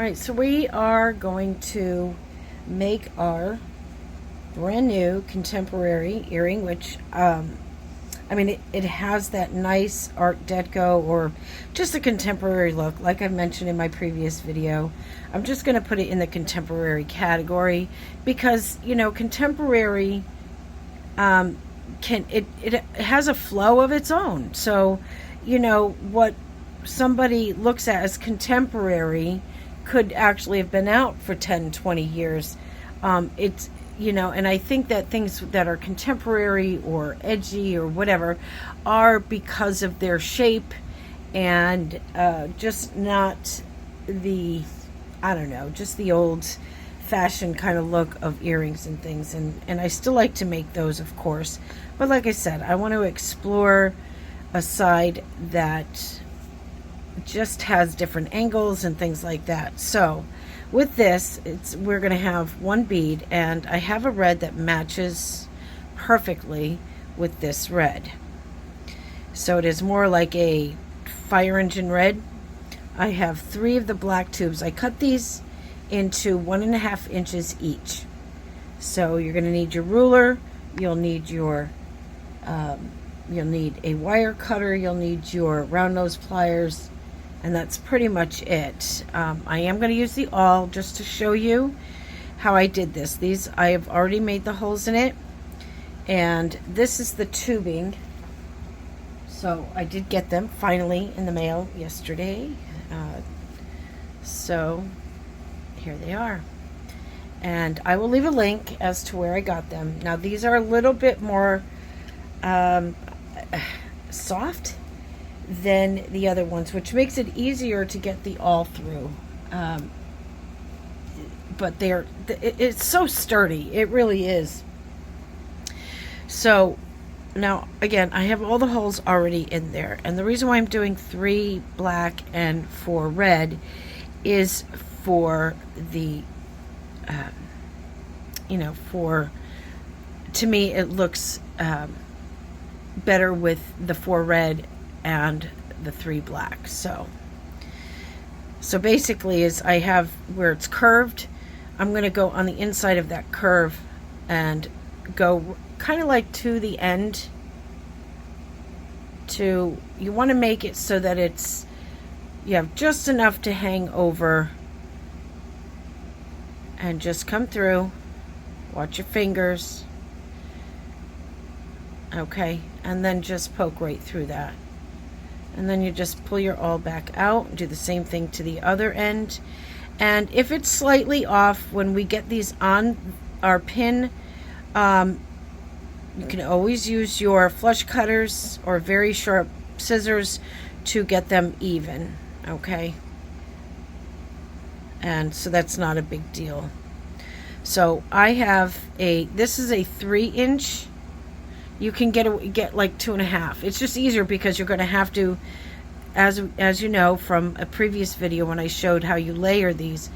Alright, so we are going to make our brand new contemporary earring, which, I mean, it has that nice Art Deco or just a contemporary look, like I mentioned in my previous video. I'm just going to put it in the contemporary category because, you know, contemporary, it has a flow of its own. So, you know, what somebody looks at as contemporary could actually have been out for 10, 20 years. It's, you know, and I think that things that are contemporary or edgy or whatever are because of their shape and just not the, I don't know, just the old fashioned kind of look of earrings and things. And I still like to make those, of course. But like I said, I want to explore a side that just has different angles and things like that. So with this, we're going to have one bead, and I have a red that matches perfectly with this red. So it is more like a fire engine red. I have 3 of the black tubes. I cut these into 1.5 inches each. So you're going to need your ruler, you'll need your you'll need a wire cutter, you'll need your round nose pliers, and that's pretty much it. I am going to use the awl just to show you how I did this. These, I have already made the holes in it, and this is the tubing. So I did get them finally in the mail yesterday. So here they are. And I will leave a link as to where I got them. Now these are a little bit more soft than the other ones, which makes it easier to get the awl through. But it's so sturdy. It really is. So now, again, I have all the holes already in there. And the reason why I'm doing 3 black and 4 red is for the, you know, to me, it looks better with the 4 red and the 3 black. So basically, is I have where it's curved, I'm going to go on the inside of that curve and go kind of like to the end. You want to make it so that you have just enough to hang over, and just come through. Watch your fingers. Okay, and then just poke right through that. And then you just pull your awl back out and do the same thing to the other end. And if it's slightly off when we get these on our pin, you can always use your flush cutters or very sharp scissors to get them even, okay? And so that's not a big deal. So I have this is a 3-inch. You can get like 2.5. It's just easier because you're going to have to, as you know from a previous video when I showed how you layer these,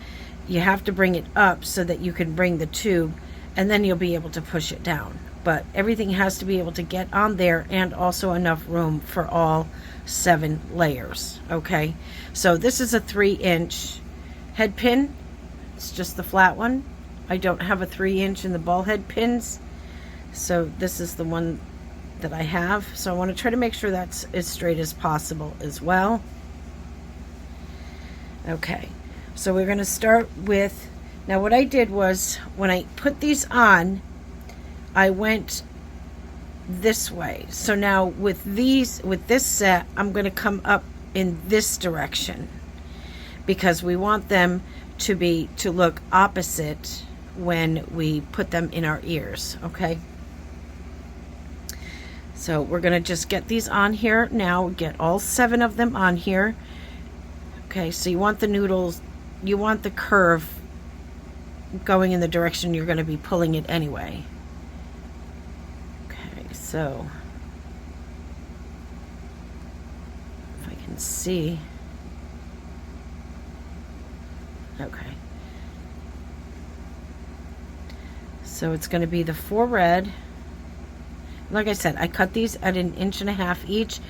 you have to bring it up so that you can bring the tube, and then you'll be able to push it down. But everything has to be able to get on there, and also enough room for all 7 layers. Okay, so this is a 3-inch head pin. It's just the flat one. I don't have a 3-inch in the ball head pins. So this is the one that I have. So I want to try to make sure that's as straight as possible as well. Okay, so we're going to start with, now what I did was when I put these on, I went this way. So now with this set, I'm going to come up in this direction because we want them to look opposite when we put them in our ears. Okay. So we're going to just get these on here now, get all 7 of them on here. Okay, so you want the noodles, you want the curve going in the direction you're going to be pulling it anyway. Okay, so if I can see. Okay. So it's going to be the 4 red. Like I said, I cut these at 1.5 inches each.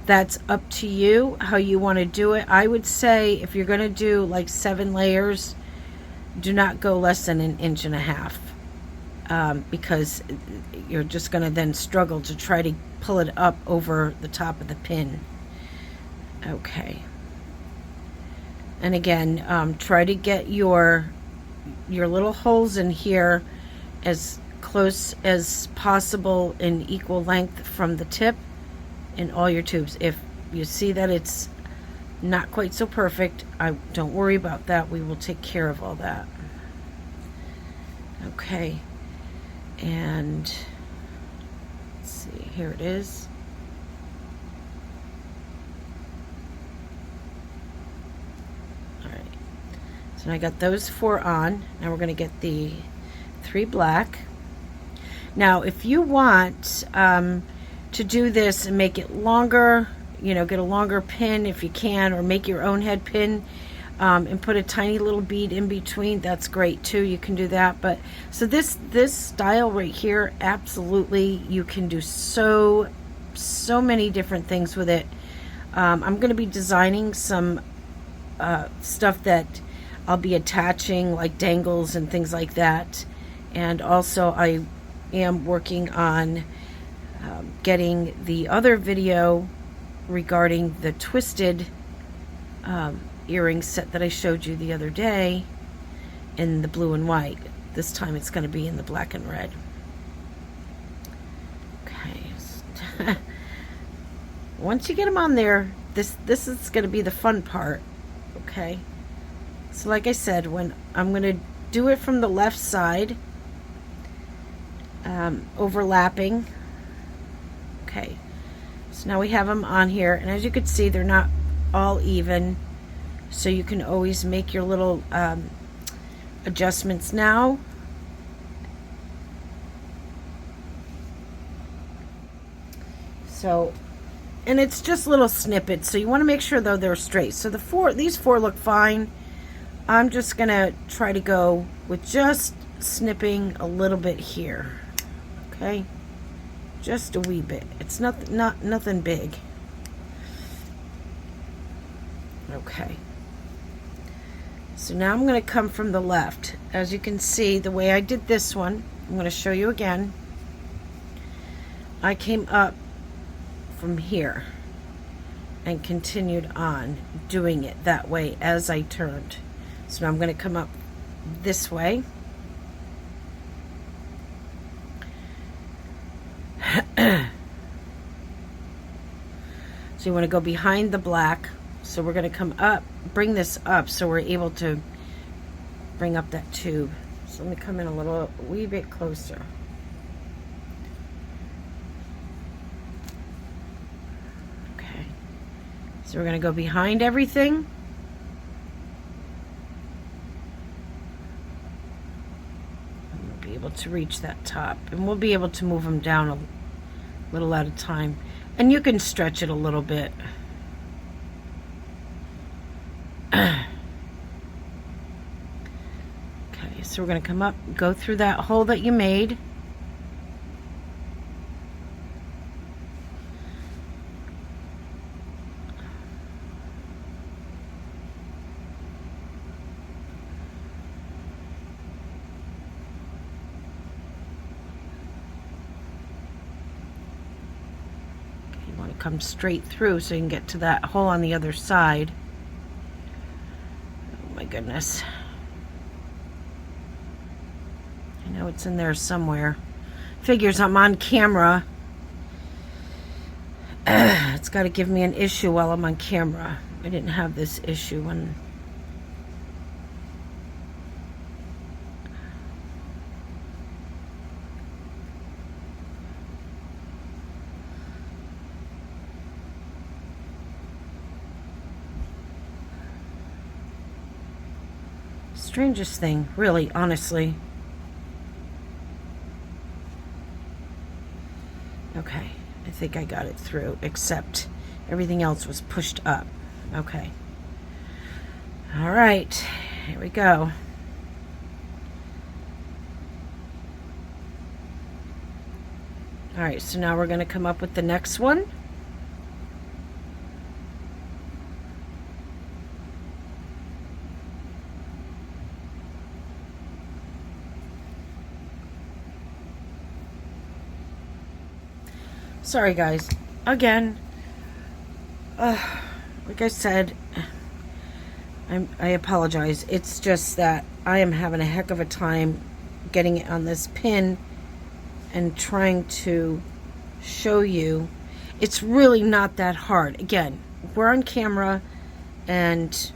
That's up to you how you want to do it. I would say if you're going to do like 7 layers, do not go less than 1.5 inches, because you're just going to then struggle to try to pull it up over the top of the pin. Okay. And again, try to get your little holes in here as close as possible in equal length from the tip in all your tubes. If you see that it's not quite so perfect, don't worry about that. We will take care of all that. Okay. And let's see, here it is. All right. So I got those 4 on. Now we're going to get the 3 black. Now, if you want to do this and make it longer, you know, get a longer pin if you can, or make your own head pin and put a tiny little bead in between, that's great too. You can do that. But so this style right here, absolutely, you can do so many different things with it. I'm going to be designing some stuff that I'll be attaching, like dangles and things like that. And also I am working on getting the other video regarding the twisted earring set that I showed you the other day in the blue and white. This time it's going to be in the black and red. Okay. Once you get them on there, this is going to be the fun part. Okay. So like I said, when I'm going to do it from the left side, overlapping. Okay, so now we have them on here, and as you can see, they're not all even, so you can always make your little adjustments now. So, and it's just little snippets, so you want to make sure though they're straight. So these four look fine. I'm just gonna try to go with just snipping a little bit here. Okay, just a wee bit. It's nothing big. Okay, so now I'm going to come from the left. As you can see, the way I did this one, I'm going to show you again. I came up from here and continued on doing it that way as I turned. So now I'm going to come up this way. So you want to go behind the black. So we're going to come up, bring this up so we're able to bring up that tube. So let me come in a wee bit closer. Okay. So we're going to go behind everything. And we'll be able to reach that top. And we'll be able to move them down a little at a time. And you can stretch it a little bit. Okay, so we're going to come up, go through that hole that you made. Come straight through so you can get to that hole on the other side. Oh my goodness. I know it's in there somewhere. Figures I'm on camera. It's got to give me an issue while I'm on camera. I didn't have this issue when... Strangest thing, really, honestly. Okay, I think I got it through, except everything else was pushed up. Okay. All right, here we go. All right, so now we're going to come up with the next one. Sorry guys, again, like I said, I apologize. It's just that I am having a heck of a time getting it on this pin and trying to show you. It's really not that hard. Again, we're on camera, and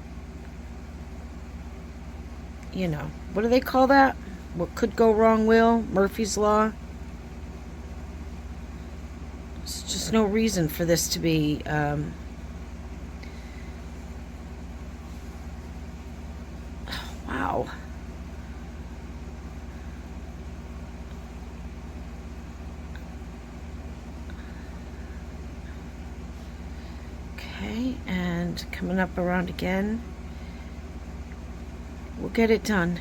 you know, what do they call that? What could go wrong will? Murphy's Law. There's just no reason for this to be wow. Okay, and coming up around again. We'll get it done.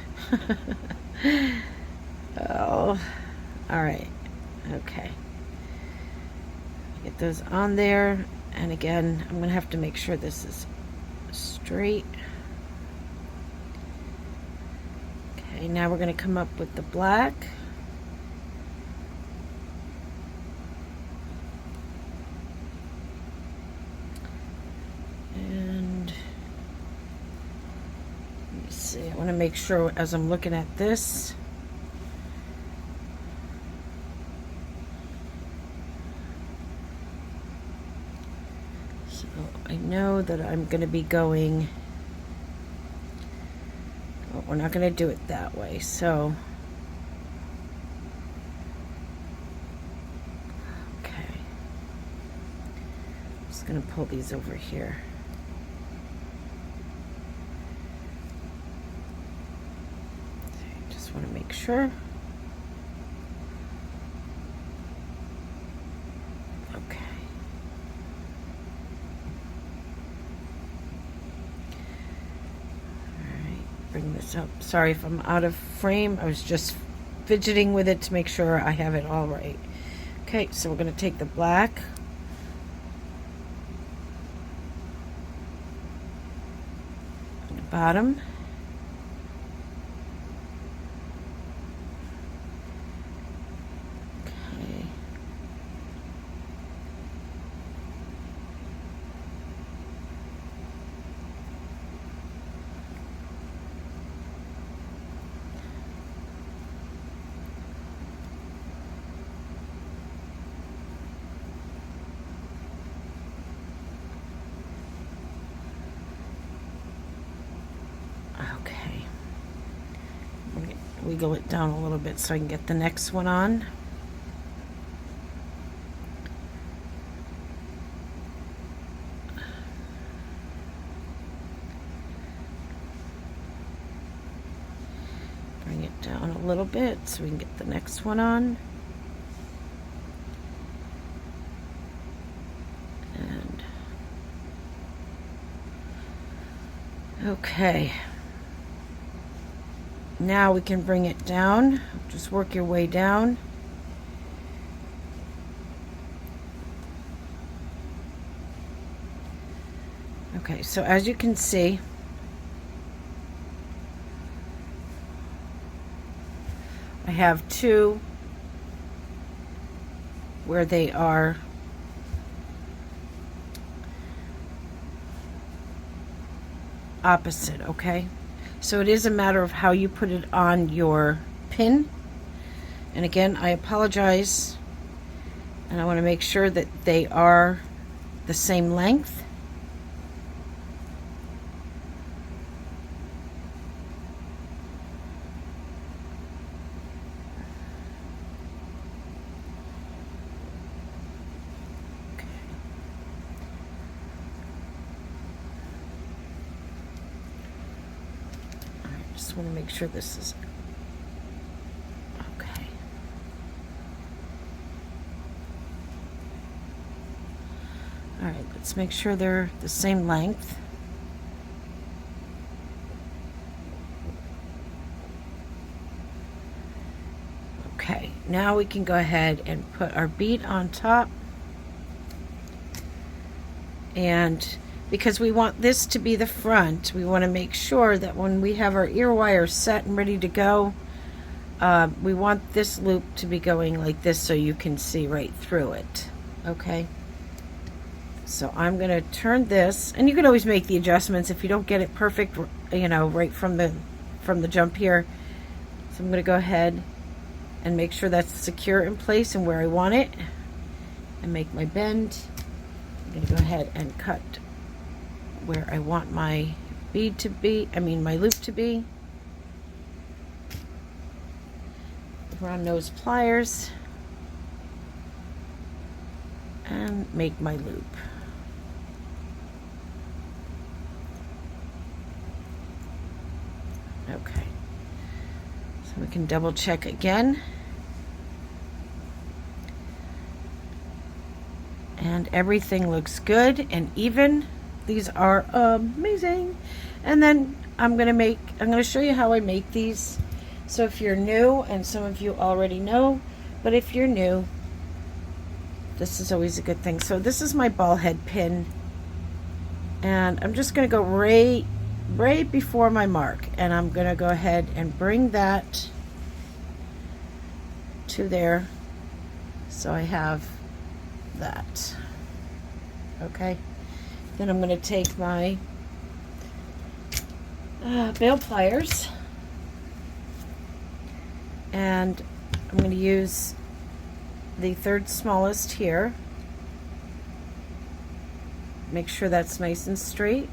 Oh, all right. Okay. Get those on there, and again, I'm gonna have to make sure this is straight. Okay, now we're gonna come up with the black. And let me see, I want to make sure as I'm looking at this, so I know that I'm going to be going, well, we're not going to do it that way, so okay, I'm just going to pull these over here. Just want to make sure. Okay. Bring this up. Sorry if I'm out of frame. I was just fidgeting with it to make sure I have it all right. Okay, so we're going to take the black. On the bottom. Okay. Okay, wiggle it down a little bit so I can get the next one on. Bring it down a little bit so we can get the next one on. And okay. Now we can bring it down. Just work your way down. Okay, so as you can see, I have two where they are opposite, okay? So it is a matter of how you put it on your pin. And again, I apologize, and I want to make sure that they are the same length. Just want to make sure this is okay. All right, let's make sure they're the same length. Okay, now we can go ahead and put our bead on top. And because we want this to be the front, we want to make sure that when we have our ear wires set and ready to go, we want this loop to be going like this so you can see right through it. Okay, so I'm going to turn this, and you can always make the adjustments if you don't get it perfect, you know, right from the jump here. So I'm going to go ahead and make sure that's secure in place and where I want it, and make my bend. I'm going to go ahead and cut where I want my bead to be, my loop to be. Round nose pliers and make my loop. Okay, so we can double check again. And everything looks good and even. These are amazing. And then I'm going to show you how I make these. So if you're new, and some of you already know, but if you're new, this is always a good thing. So this is my ball head pin, and I'm just going to go right before my mark, and I'm going to go ahead and bring that to there. So I have that. Okay. Then I'm going to take my bail pliers, and I'm going to use the third smallest here. Make sure that's nice and straight.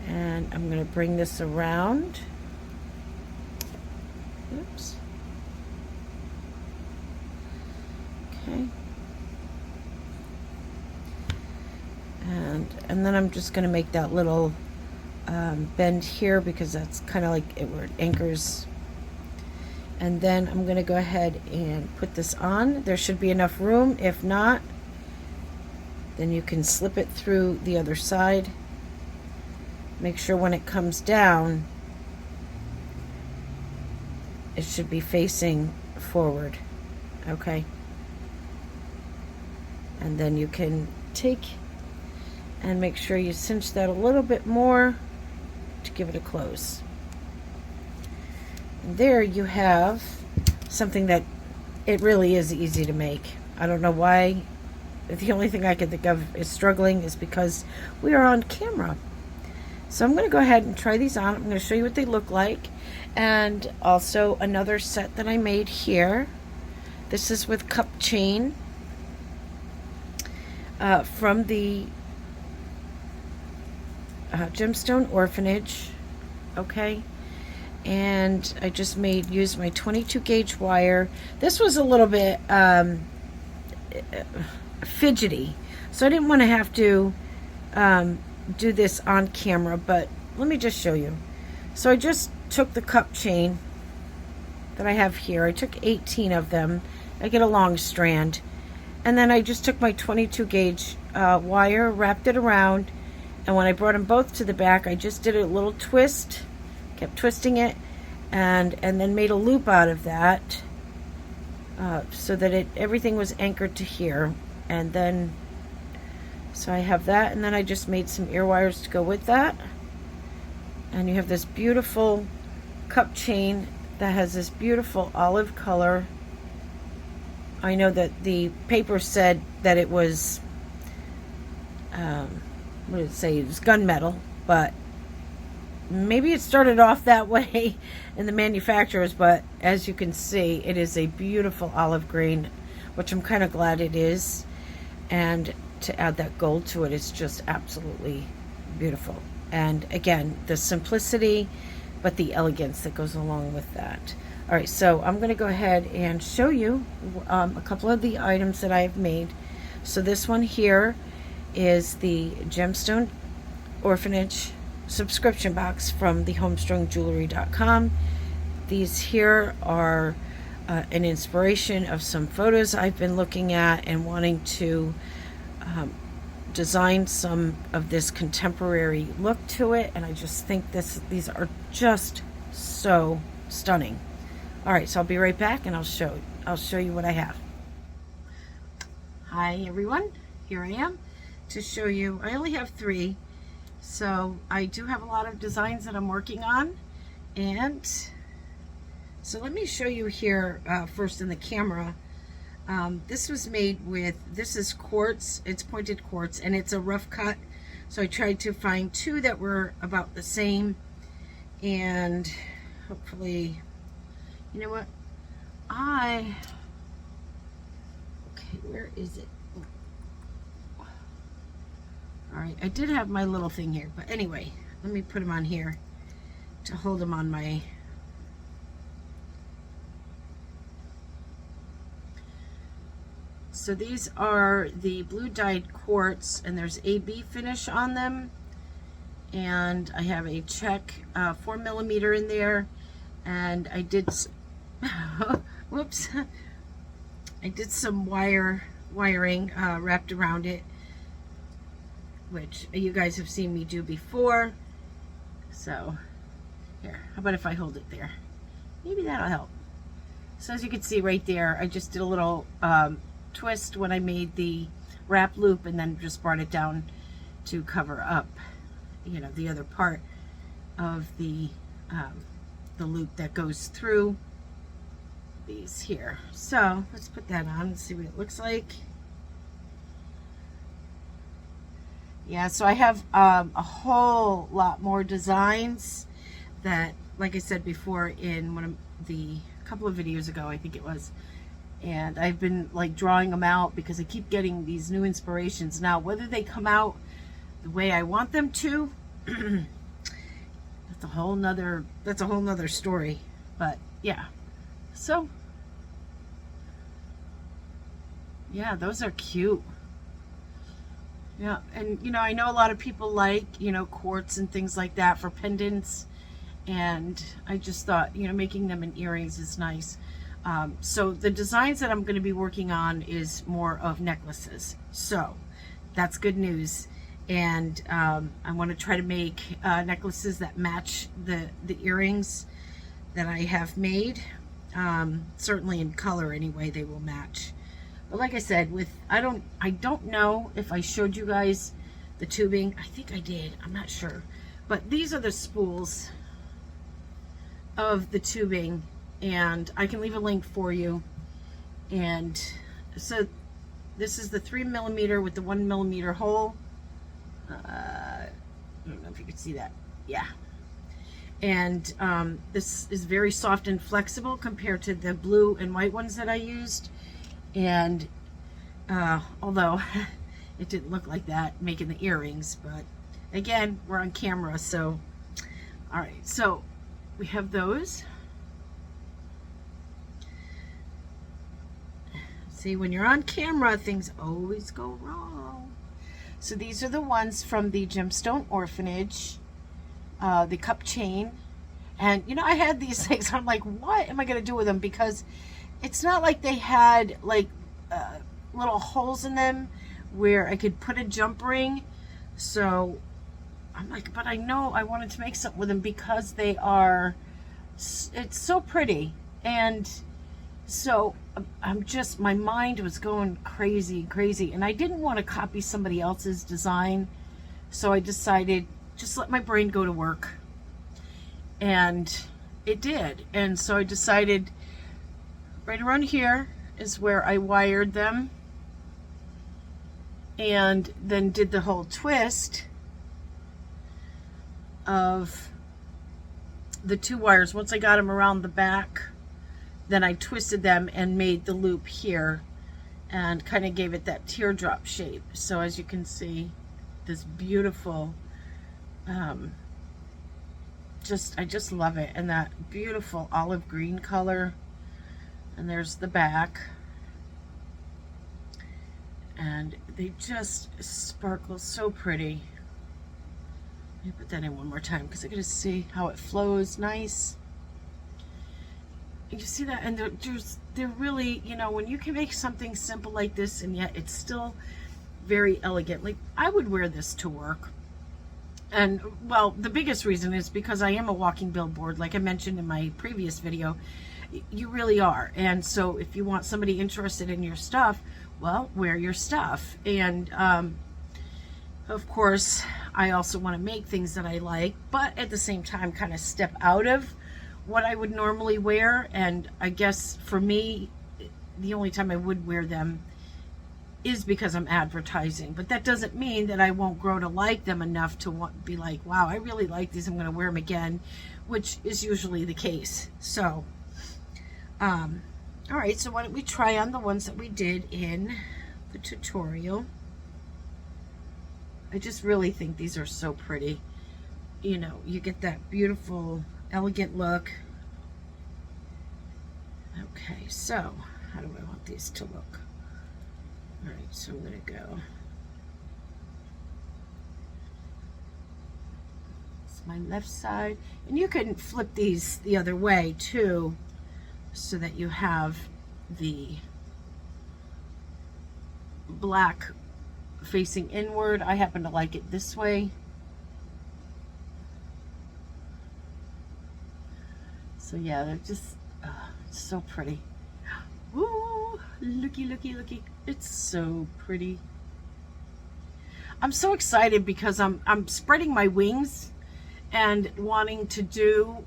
And I'm going to bring this around. Oops. Okay. And then I'm just going to make that little bend here because that's kind of like it where it anchors. And then I'm going to go ahead and put this on. There should be enough room. If not, then you can slip it through the other side. Make sure when it comes down, it should be facing forward. Okay. And then you can take and make sure you cinch that a little bit more to give it a close. And there you have something that it really is easy to make. I don't know why. The only thing I can think of is struggling is because we are on camera. So I'm going to go ahead and try these on. I'm going to show you what they look like. And also another set that I made here. This is with cup chain from the Gemstone Orphanage. Okay. And I just used my 22 gauge wire. This was a little bit fidgety, so I didn't want to have to do this on camera, but let me just show you. So I just took the cup chain that I have here. I took 18 of them. I get a long strand, and then I just took my 22 gauge wire, wrapped it around, and when I brought them both to the back, I just did a little twist, kept twisting it, and then made a loop out of that so that everything was anchored to here. And then so I have that, and then I just made some ear wires to go with that. And you have this beautiful cup chain that has this beautiful olive color. I know that the paper said that it was what did it say? It was gunmetal, but maybe it started off that way in the manufacturers, but as you can see, it is a beautiful olive green, which I'm kind of glad it is. And to add that gold to it is just absolutely beautiful. And again, the simplicity, but the elegance that goes along with that. All right, so I'm going to go ahead and show you a couple of the items that I've made. So this one here is the Gemstone Orphanage subscription box from the HomestrungJewelry.com. These here are an inspiration of some photos I've been looking at and wanting to designed some of this contemporary look to it, and I just think these are just so stunning. All right, so I'll be right back and I'll show you what I have. Hi everyone, here I am to show you. I only have 3, so I do have a lot of designs that I'm working on, and so let me show you here first in the camera. This was made with, this is quartz, it's pointed quartz, and it's a rough cut. So I tried to find 2 that were about the same, and hopefully, you know what, okay, where is it? All right, I did have my little thing here, but anyway, let me put them on here to hold them on my, so these are the blue dyed quartz, and there's AB finish on them, and I have a check 4mm in there, and I did whoops, I did some wiring wrapped around it, which you guys have seen me do before. So here, how about if I hold it there? Maybe that'll help. So as you can see right there, I just did a little twist when I made the wrap loop, and then just brought it down to cover up, you know, the other part of the loop that goes through these here. So let's put that on and see what it looks like. Yeah, so I have a whole lot more designs that, like I said before in one of the couple of videos ago, I think it was, and I've been like drawing them out because I keep getting these new inspirations. Now, whether they come out the way I want them to, that's a whole nother story. But yeah, so yeah, those are cute. Yeah, and you know, I know a lot of people like, you know, quartz and things like that for pendants, and I just thought, you know, making them in earrings is nice. So the designs that I'm going to be working on is more of necklaces, so that's good news. And I want to try to make necklaces that match the earrings that I have made. Certainly in color anyway, they will match. But like I said, I don't know if I showed you guys the tubing. I think I did, I'm not sure. But these are the spools of the tubing, and I can leave a link for you. And so this is the 3mm with the 1mm hole. I don't know if you can see that. Yeah. And this is very soft and flexible compared to the blue and white ones that I used. And although it didn't look like that making the earrings, but again, we're on camera, so all right, so we have those. See, when you're on camera, things always go wrong. So these are the ones from the Gemstone Orphanage, the cup chain. And you know, I had these things, I'm like, what am I gonna do with them? Because it's not like they had like little holes in them where I could put a jump ring. So I'm like, but I know I wanted to make something with them because they are, it's so pretty. And so I'm just, my mind was going crazy, and I didn't want to copy somebody else's design. So I decided, just let my brain go to work. And it did. And so I decided right around here is where I wired them, and then did the whole twist of the 2 wires. Once I got them around the back, then I twisted them and made the loop here and kind of gave it that teardrop shape. So as you can see, this beautiful, I just love it. And that beautiful olive green color. And there's the back. And they just sparkle so pretty. Let me put that in one more time because I gotta see how it flows nice. You see that? And they're really, you know, when you can make something simple like this and yet it's still very elegant. Like, I would wear this to work. And, well, the biggest reason is because I am a walking billboard, like I mentioned in my previous video. You really are. And so if you want somebody interested in your stuff, well, wear your stuff. And of course, I also want to make things that I like, but at the same time kind of step out of what I would normally wear. And I guess for me, the only time I would wear them is because I'm advertising. But that doesn't mean that I won't grow to like them enough to be like, wow, I really like these, I'm going to wear them again, which is usually the case. So all right, so why don't we try on the ones that we did in the tutorial. I just really think these are so pretty. You know, you get that beautiful, elegant look. Okay, so how do I want these to look? All right, so I'm going to go. It's my left side. And you can flip these the other way too, so that you have the black facing inward. I happen to like it this way. So yeah, they're just so pretty. Ooh, looky, looky, looky. It's so pretty. I'm so excited because I'm spreading my wings and wanting to do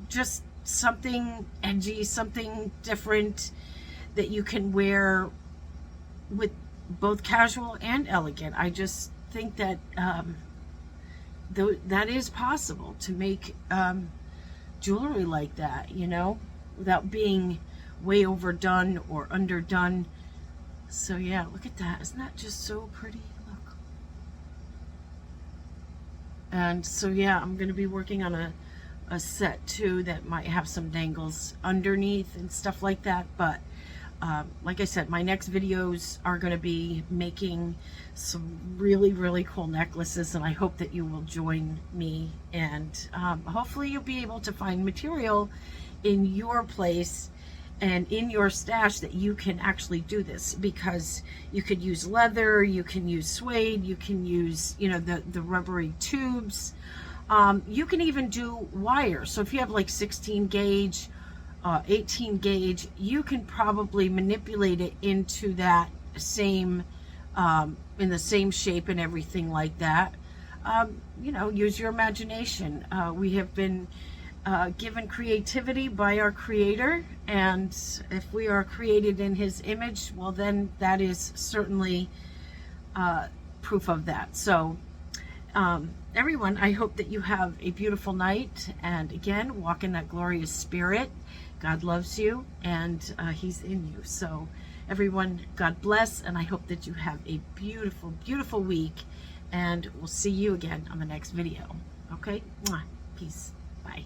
just something edgy, something different that you can wear with both casual and elegant. I just think that that is possible to make jewelry like that, you know, without being way overdone or underdone. So yeah, look at that. Isn't that just so pretty? Look. And so yeah, I'm going to be working on a set too that might have some dangles underneath and stuff like that. But like I said, my next videos are going to be making some really, really cool necklaces, and I hope that you will join me, and hopefully you'll be able to find material in your place and in your stash that you can actually do this, because you could use leather, you can use suede, you can use, you know, the rubbery tubes. You can even do wire. So if you have like 16 gauge, 18 gauge, you can probably manipulate it into that same, in the same shape and everything like that. You know, use your imagination. We have been given creativity by our Creator, and if we are created in His image, well, then that is certainly proof of that. So everyone, I hope that you have a beautiful night, and again, walk in that glorious spirit. God loves you, and He's in you. So everyone, God bless, and I hope that you have a beautiful, beautiful week, and we'll see you again on the next video. Okay? Mwah. Peace. Bye.